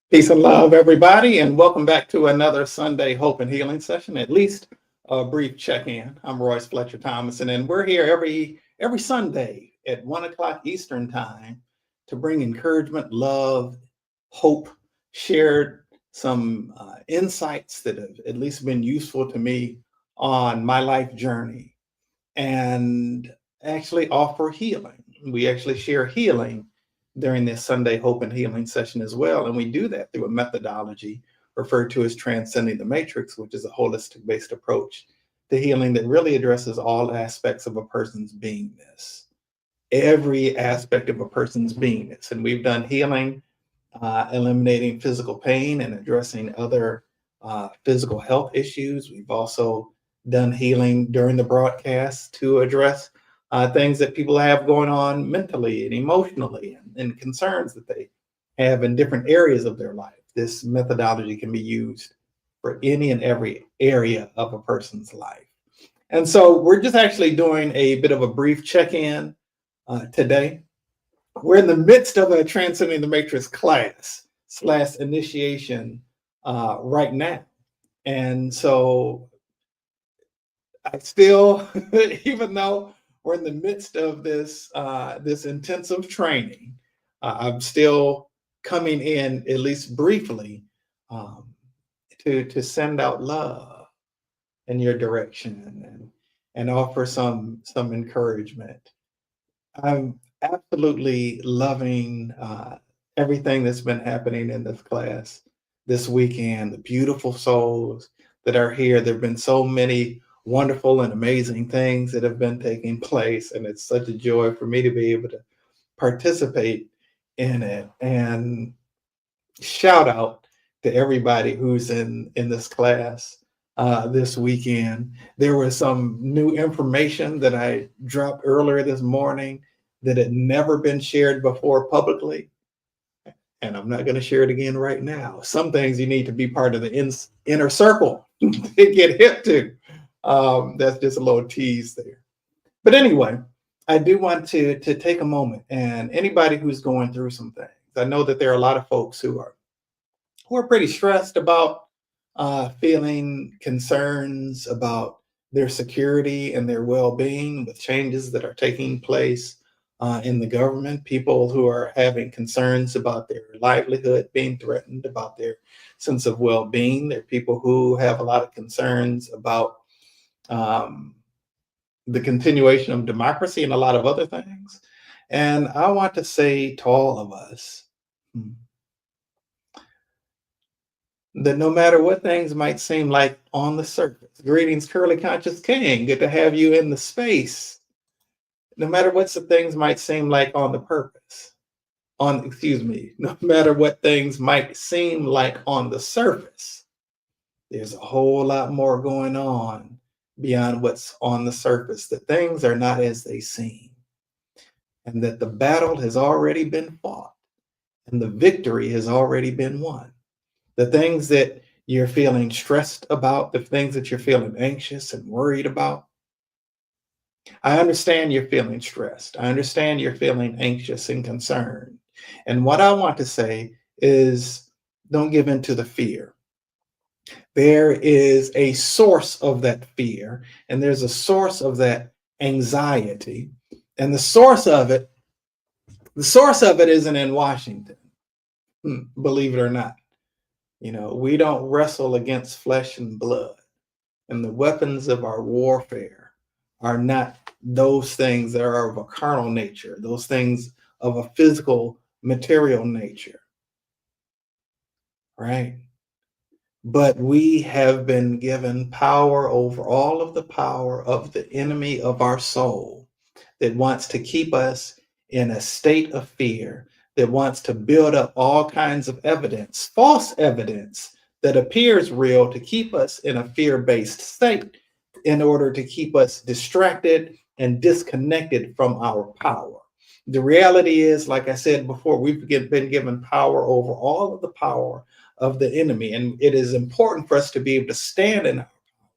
Peace and love, everybody, and welcome back to another Sunday Hope and Healing session. At least a brief check-in. I'm Royce Fletcher Thomason, and we're here every Sunday at 1 o'clock Eastern Time to bring encouragement, love, hope, shared some insights that have at least been useful to me on my life journey, and actually offer healing. We actually share healing during this Sunday Hope and Healing session as well. And we do that through a methodology referred to as Transcending the Matrix, which is a holistic based approach to healing that really addresses all aspects of a person's beingness, every aspect of a person's beingness. And we've done healing, eliminating physical pain and addressing other physical health issues. We've also done healing during the broadcast to address things that people have going on mentally and emotionally and concerns that they have in different areas of their life. This methodology can be used for any and every area of a person's life. And so we're just actually doing a bit of a brief check-in today. We're in the midst of a Transcending the Matrix class / initiation right now. And so I still, even though we're in the midst of this intensive training, I'm still coming in, at least briefly, to send out love in your direction and offer some encouragement. I'm absolutely loving everything that's been happening in this class this weekend, the beautiful souls that are here. There have been so many wonderful and amazing things that have been taking place, and it's such a joy for me to be able to participate in it. And shout out to everybody who's in this class this weekend. There was some new information that I dropped earlier this morning that had never been shared before publicly, and I'm not going to share it again right now. Some things you need to be part of the inner circle to get hip to. That's just a little tease there. But anyway, I do want to take a moment, and anybody who's going through some things, I know that there are a lot of folks who are pretty stressed about feeling concerns about their security and their well-being with changes that are taking place in the government, people who are having concerns about their livelihood being threatened, about their sense of well-being. There are people who have a lot of concerns about the continuation of democracy and a lot of other things. And I want to say to all of us that no matter what things might seem like on the surface, greetings, Curly Conscious King, good to have you in the space. No matter what some things might seem like on the purpose, no matter what things might seem like on the surface, there's a whole lot more going on beyond what's on the surface, that things are not as they seem, and that the battle has already been fought and the victory has already been won. The things that you're feeling stressed about, the things that you're feeling anxious and worried about, I understand you're feeling stressed. I understand you're feeling anxious and concerned. And what I want to say is, don't give in to the fear. There is a source of that fear, and there's a source of that anxiety. And the source of it isn't in Washington, believe it or not. You know, we don't wrestle against flesh and blood, and the weapons of our warfare are not those things that are of a carnal nature, those things of a physical, material nature, right? But we have been given power over all of the power of the enemy of our soul that wants to keep us in a state of fear, that wants to build up all kinds of evidence, false evidence that appears real, to keep us in a fear-based state in order to keep us distracted and disconnected from our power. The reality is, like I said before, we've been given power over all of the power of the enemy. And it is important for us to be able to stand in our power,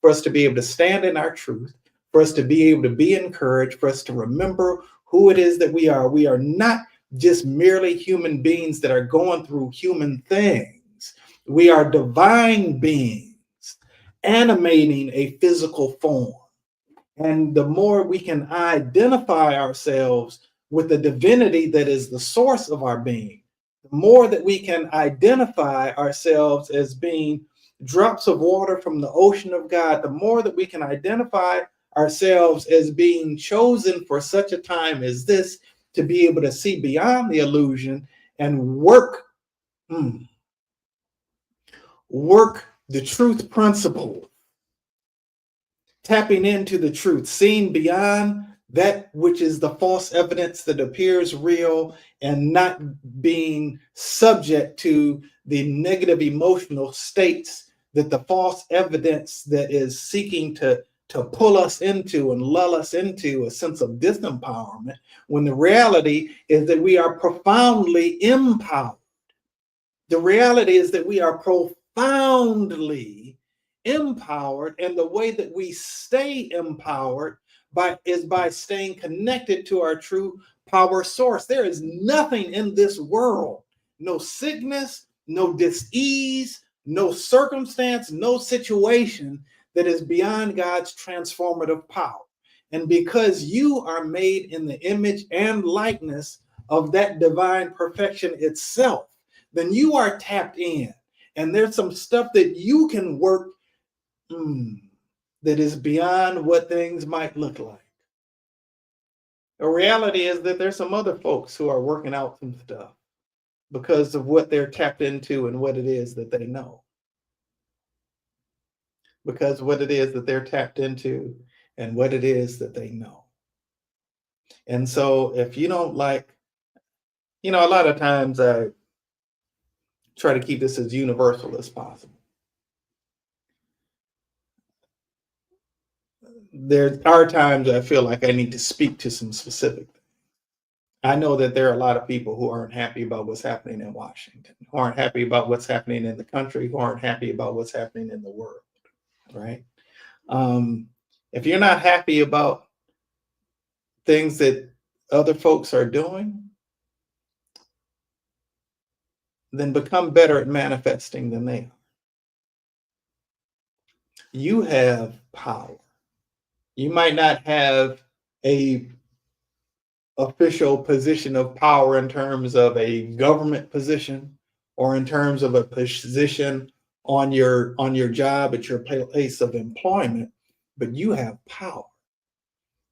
for us to be able to stand in our truth, for us to be able to be encouraged, for us to remember who it is that we are. We are not just merely human beings that are going through human things. We are divine beings animating a physical form. And the more we can identify ourselves with the divinity that is the source of our being, the more that we can identify ourselves as being drops of water from the ocean of God, the more that we can identify ourselves as being chosen for such a time as this to be able to see beyond the illusion and work the truth principle, tapping into the truth, seeing beyond that which is the false evidence that appears real, and not being subject to the negative emotional states that the false evidence that is seeking to pull us into and lull us into a sense of disempowerment, when the reality is that we are profoundly empowered. The reality is that we are profoundly empowered, and the way that we stay empowered is by staying connected to our true power source. There is nothing in this world, no sickness, no dis-ease, no circumstance, no situation that is beyond God's transformative power. And because you are made in the image and likeness of that divine perfection itself, then you are tapped in. And there's some stuff that you can work that is beyond what things might look like. The reality is that there's some other folks who are working out some stuff because of what they're tapped into and what it is that they know. Because what it is that they're tapped into and what it is that they know. And so if you don't like, a lot of times I try to keep this as universal as possible. There are times I feel like I need to speak to some specific things. I know that there are a lot of people who aren't happy about what's happening in Washington, who aren't happy about what's happening in the country, who aren't happy about what's happening in the world, right? If you're not happy about things that other folks are doing, then become better at manifesting than they are. You have power. You might not have a official position of power in terms of a government position or in terms of a position on your job at your place of employment, but you have power.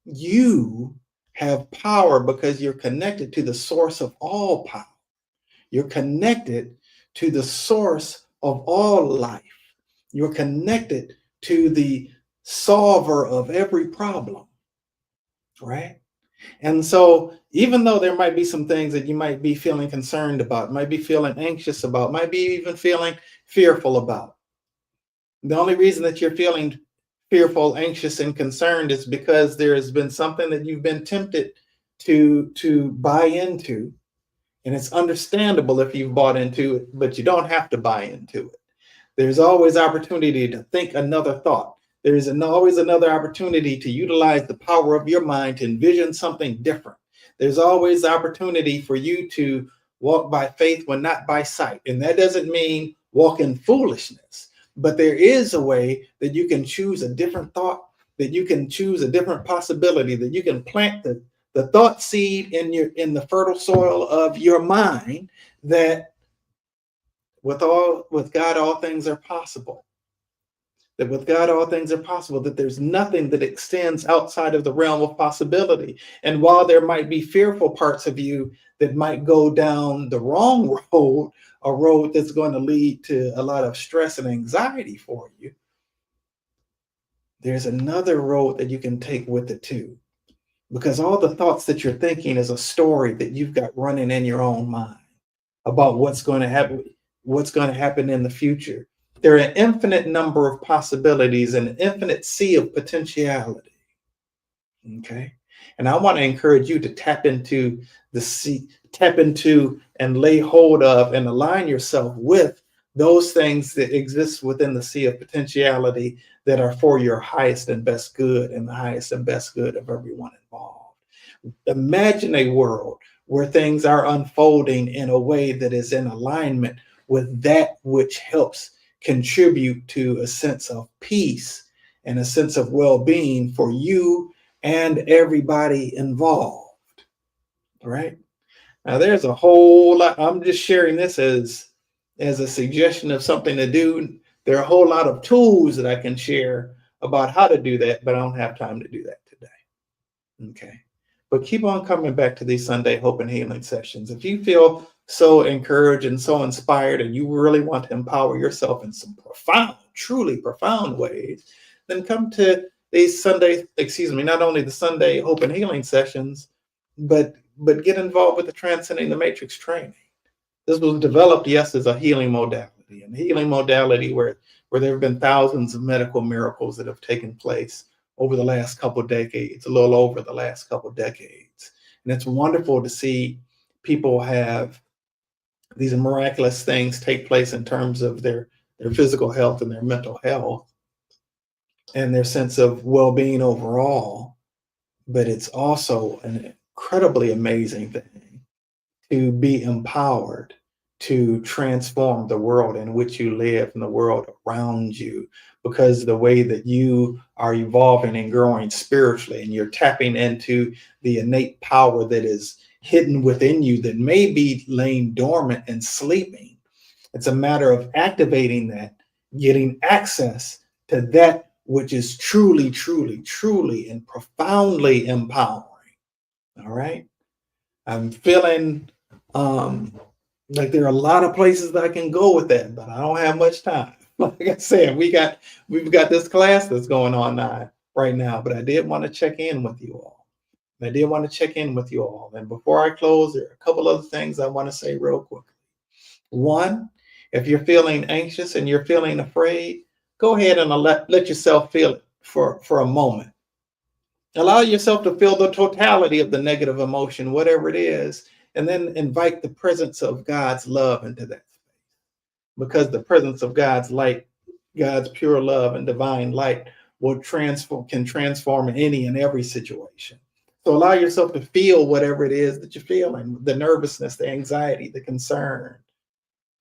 You have power because you're connected to the source of all power. You're connected to the source of all life. You're connected to the solver of every problem, right? And so even though there might be some things that you might be feeling concerned about, might be feeling anxious about, might be even feeling fearful about, the only reason that you're feeling fearful, anxious, and concerned is because there has been something that you've been tempted to buy into. And it's understandable if you've bought into it, but you don't have to buy into it. There's always opportunity to think another thought. There's always another opportunity to utilize the power of your mind to envision something different. There's always opportunity for you to walk by faith when not by sight. And that doesn't mean walk in foolishness, but there is a way that you can choose a different thought, that you can choose a different possibility, that you can plant the thought seed in the fertile soil of your mind, that with God all things are possible. That with God all things are possible, that there's nothing that extends outside of the realm of possibility. And while there might be fearful parts of you that might go down the wrong road, a road that's going to lead to a lot of stress and anxiety for you, there's another road that you can take with it too. Because all the thoughts that you're thinking is a story that you've got running in your own mind about what's going to happen in the future. There are an infinite number of possibilities and an infinite sea of potentiality. Okay. And I want to encourage you to tap into the sea, tap into and lay hold of and align yourself with those things that exist within the sea of potentiality that are for your highest and best good and the highest and best good of everyone involved. Imagine a world where things are unfolding in a way that is in alignment with that which helps contribute to a sense of peace and a sense of well-being for you and everybody involved. Right? Now, there's a whole lot. I'm just sharing this as a suggestion of something to do. There are a whole lot of tools that I can share about how to do that, but I don't have time to do that today. Okay. But keep on coming back to these Sunday Hope and Healing sessions. If you feel so encouraged and so inspired, and you really want to empower yourself in some profound, truly profound ways, then come to these not only the Sunday Hope and Healing sessions, but get involved with the Transcending the Matrix training. This was developed, yes, as a healing modality, and healing modality where there have been thousands of medical miracles that have taken place over the last couple of decades, a little over the last couple of decades. And it's wonderful to see people have these miraculous things take place in terms of their physical health and their mental health and their sense of well-being overall. But it's also an incredibly amazing thing to be empowered to transform the world in which you live and the world around you, because the way that you are evolving and growing spiritually, and you're tapping into the innate power that is hidden within you that may be laying dormant and sleeping. It's a matter of activating that, getting access to that which is truly, truly, truly and profoundly empowering. All right. I'm feeling like there are a lot of places that I can go with that, but I don't have much time. Like I said, we've got this class that's going on right now, but I did want to check in with you all. And before I close, there are a couple other things I want to say real quickly. One, if you're feeling anxious and you're feeling afraid, go ahead and let yourself feel it for a moment. Allow yourself to feel the totality of the negative emotion, whatever it is, and then invite the presence of God's love into that space. Because the presence of God's light, God's pure love and divine light can transform any and every situation. So allow yourself to feel whatever it is that you're feeling, the nervousness, the anxiety, the concern,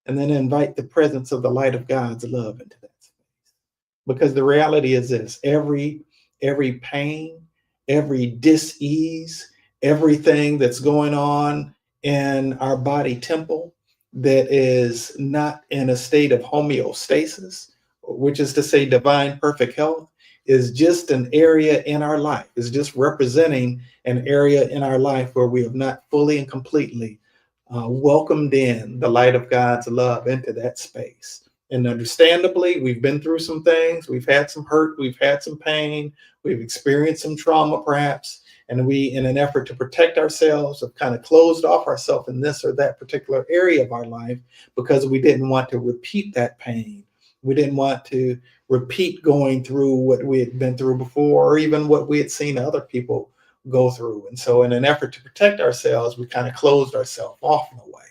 and then invite the presence of the light of God's love into that space. Because the reality is this: every pain, every dis-ease, everything that's going on in our body temple that is not in a state of homeostasis, which is to say divine perfect health, is just an area in our life, is just representing an area in our life where we have not fully and completely welcomed in the light of God's love into that space. And understandably, we've been through some things. We've had some hurt. We've had some pain. We've experienced some trauma, perhaps. And we, in an effort to protect ourselves, have kind of closed off ourselves in this or that particular area of our life because we didn't want to repeat that pain. We didn't want to repeat going through what we had been through before, or even what we had seen other people go through. And so in an effort to protect ourselves, we kind of closed ourselves off in a way.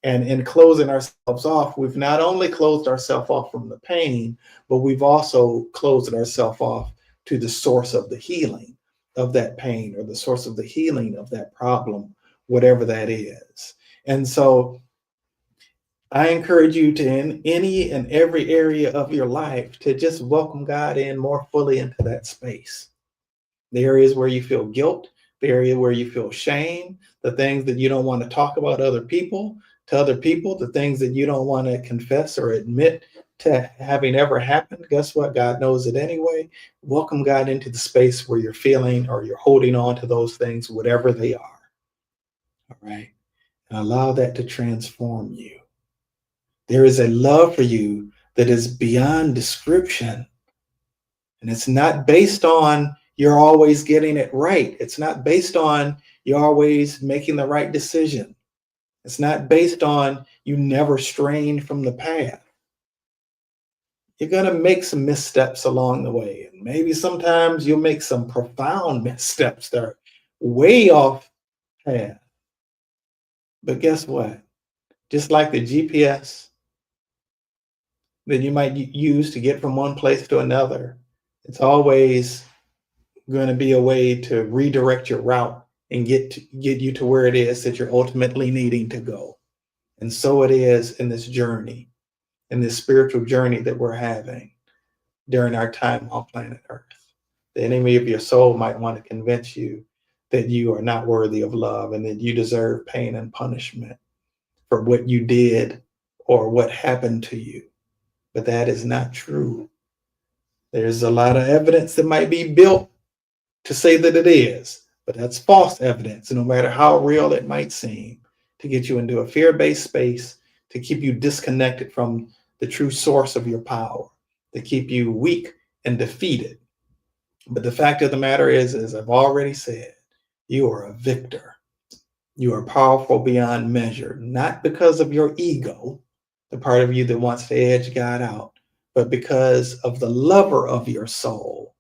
And in closing ourselves off, we've not only closed ourselves off from the pain, but we've also closed ourselves off to the source of the healing of that pain, or the source of the healing of that problem, whatever that is. And so I encourage you to, in any and every area of your life, to just welcome God in more fully into that space. The areas where you feel guilt, the area where you feel shame, the things that you don't want to talk about to other people, the things that you don't want to confess or admit to having ever happened. Guess what? God knows it anyway. Welcome God into the space where you're feeling or you're holding on to those things, whatever they are. All right. And allow that to transform you. There is a love for you that is beyond description. And it's not based on you're always getting it right. It's not based on you're always making the right decision. It's not based on you never straying from the path. You're going to make some missteps along the way. And maybe sometimes you'll make some profound missteps that are way off path. But guess what? Just like the GPS that you might use to get from one place to another, it's always going to be a way to redirect your route and get you to where it is that you're ultimately needing to go. And so it is in this journey, in this spiritual journey that we're having during our time on planet Earth. The enemy of your soul might want to convince you that you are not worthy of love and that you deserve pain and punishment for what you did or what happened to you. But that is not true. There's a lot of evidence that might be built to say that it is, but that's false evidence, no matter how real it might seem, to get you into a fear-based space, to keep you disconnected from the true source of your power, to keep you weak and defeated. But the fact of the matter is, as I've already said, you are a victor. You are powerful beyond measure, not because of your ego, the part of you that wants to edge God out, but because of the lover of your soul.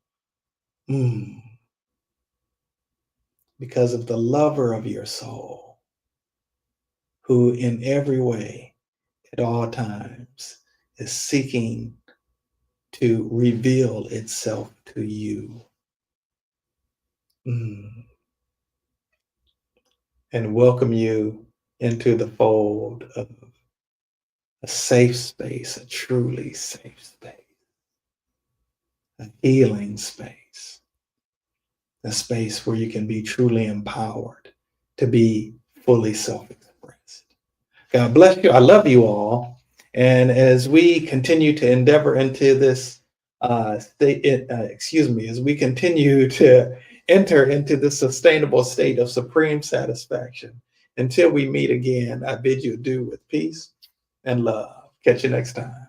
Because of the lover of your soul, who in every way, at all times, is seeking to reveal itself to you. And welcome you into the fold of a safe space, a truly safe space, a healing space, a space where you can be truly empowered to be fully self-expressed. God bless you. I love you all. And as we continue to endeavor into this as we continue to enter into the sustainable state of supreme satisfaction, until we meet again, I bid you adieu with peace and love. Catch you next time.